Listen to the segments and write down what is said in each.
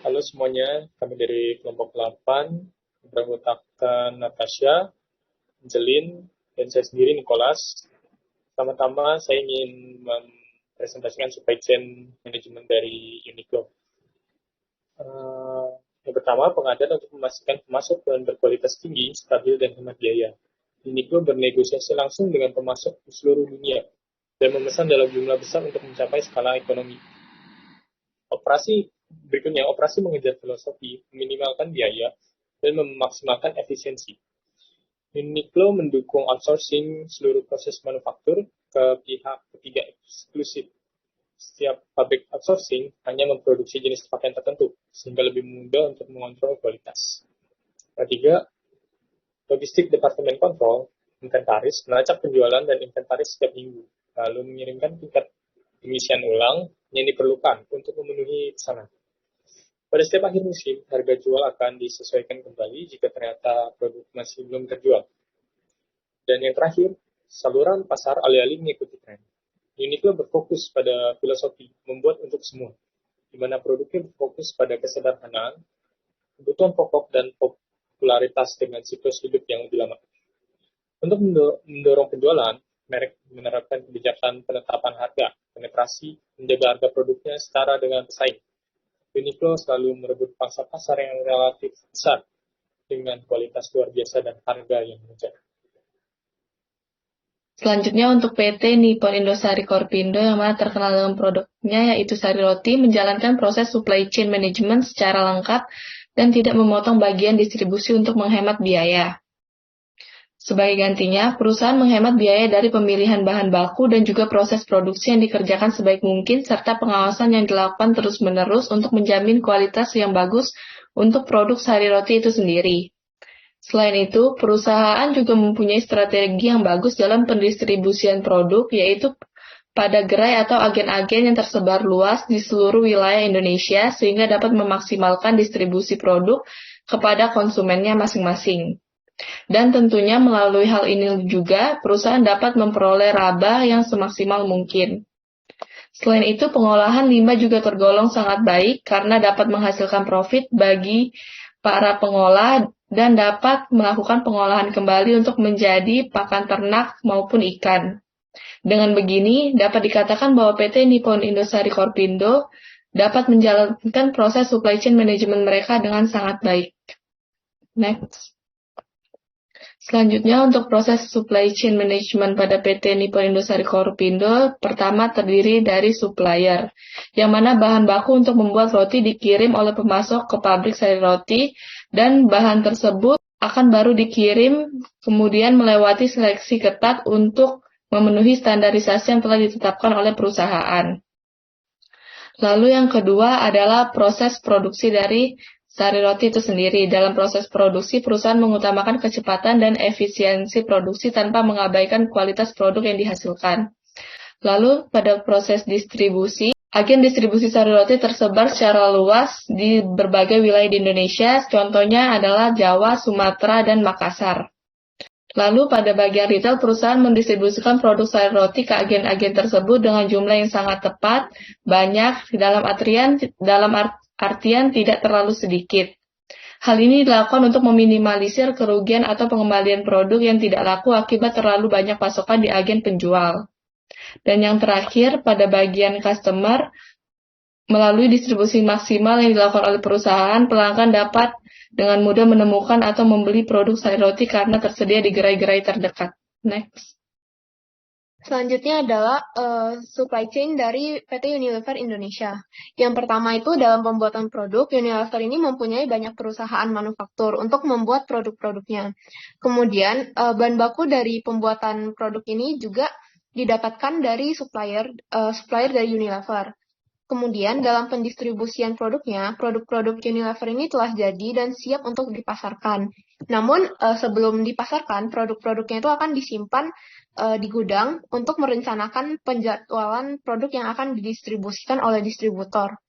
Halo semuanya, kami dari kelompok 8, beranggotakan Natasha, Angelin, dan saya sendiri Nicholas. Pertama-tama saya ingin mempresentasikan supply chain management dari Uniqlo. Eh, yang pertama, pengadaan untuk memastikan pemasok dan berkualitas tinggi, stabil, dan hemat biaya. Uniqlo bernegosiasi langsung dengan pemasok di seluruh dunia dan memesan dalam jumlah besar untuk mencapai skala ekonomi. Operasi berikutnya, operasi mengejar filosofi, meminimalkan biaya, dan memaksimalkan efisiensi. Uniqlo mendukung outsourcing seluruh proses manufaktur ke pihak ketiga eksklusif. Setiap pabrik outsourcing hanya memproduksi jenis pakaian tertentu, sehingga lebih mudah untuk mengontrol kualitas. Ketiga, logistik departemen kontrol, inventaris, melacak penjualan dan inventaris setiap minggu, lalu mengirimkan tingkat pengisian ulang yang diperlukan untuk memenuhi pesanan. Pada setiap akhir musim, harga jual akan disesuaikan kembali jika ternyata produk masih belum terjual. Dan yang terakhir, saluran pasar alih-alih mengikuti tren. Uniqlo berfokus pada filosofi membuat untuk semua, di mana produknya berfokus pada kesederhanaan, kebutuhan pokok, dan popularitas dengan siklus hidup yang lebih lama. Untuk mendorong penjualan, merek menerapkan kebijakan penetapan harga, penetrasi, menjaga harga produknya setara dengan pesaing. Uniqlo selalu merebut pangsa pasar yang relatif besar dengan kualitas luar biasa dan harga yang mengejar. Selanjutnya untuk PT Nippon Indosari Korpindo yang mana terkenal dengan produknya yaitu sari roti menjalankan proses supply chain management secara lengkap dan tidak memotong bagian distribusi untuk menghemat biaya. Sebagai gantinya, perusahaan menghemat biaya dari pemilihan bahan baku dan juga proses produksi yang dikerjakan sebaik mungkin serta pengawasan yang dilakukan terus-menerus untuk menjamin kualitas yang bagus untuk produk sari roti itu sendiri. Selain itu, perusahaan juga mempunyai strategi yang bagus dalam pendistribusian produk, yaitu pada gerai atau agen-agen yang tersebar luas di seluruh wilayah Indonesia sehingga dapat memaksimalkan distribusi produk kepada konsumennya masing-masing. Dan tentunya melalui hal ini juga, perusahaan dapat memperoleh laba yang semaksimal mungkin. Selain itu, pengolahan limbah juga tergolong sangat baik karena dapat menghasilkan profit bagi para pengolah dan dapat melakukan pengolahan kembali untuk menjadi pakan ternak maupun ikan. Dengan begini, dapat dikatakan bahwa PT Nippon Indosari Korpindo dapat menjalankan proses supply chain management mereka dengan sangat baik. Next. Selanjutnya, untuk proses supply chain management pada PT Nippon Indosari Korpindo, pertama terdiri dari supplier, yang mana bahan baku untuk membuat roti dikirim oleh pemasok ke pabrik sari roti, dan bahan tersebut akan baru dikirim, kemudian melewati seleksi ketat untuk memenuhi standarisasi yang telah ditetapkan oleh perusahaan. Lalu yang kedua adalah proses produksi dari sari roti itu sendiri. Dalam proses produksi, perusahaan mengutamakan kecepatan dan efisiensi produksi tanpa mengabaikan kualitas produk yang dihasilkan. Lalu pada proses distribusi, agen distribusi sari roti tersebar secara luas di berbagai wilayah di Indonesia, contohnya adalah Jawa, Sumatera, dan Makassar. Lalu pada bagian retail, perusahaan mendistribusikan produk sari roti ke agen-agen tersebut dengan jumlah yang sangat tepat, banyak, dalam artian tidak terlalu sedikit. Hal ini dilakukan untuk meminimalisir kerugian atau pengembalian produk yang tidak laku akibat terlalu banyak pasokan di agen penjual. Dan yang terakhir, pada bagian customer, melalui distribusi maksimal yang dilakukan oleh perusahaan, pelanggan dapat dengan mudah menemukan atau membeli produk sari roti karena tersedia di gerai-gerai terdekat. Next. Selanjutnya adalah supply chain dari PT Unilever Indonesia. Yang pertama itu dalam pembuatan produk, Unilever ini mempunyai banyak perusahaan manufaktur untuk membuat produk-produknya. Kemudian bahan baku dari pembuatan produk ini juga didapatkan dari supplier dari Unilever. Kemudian dalam pendistribusian produknya, produk-produk Unilever ini telah jadi dan siap untuk dipasarkan. Namun sebelum dipasarkan, produk-produknya itu akan disimpan di gudang untuk merencanakan penjadwalan produk yang akan didistribusikan oleh distributor.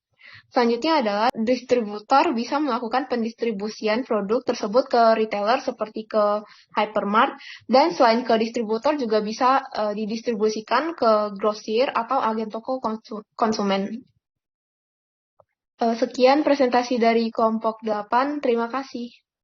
Selanjutnya adalah distributor bisa melakukan pendistribusian produk tersebut ke retailer seperti ke hypermart, dan selain ke distributor juga bisa didistribusikan ke grosir atau agen toko konsumen. Sekian presentasi dari kelompok 8. Terima kasih.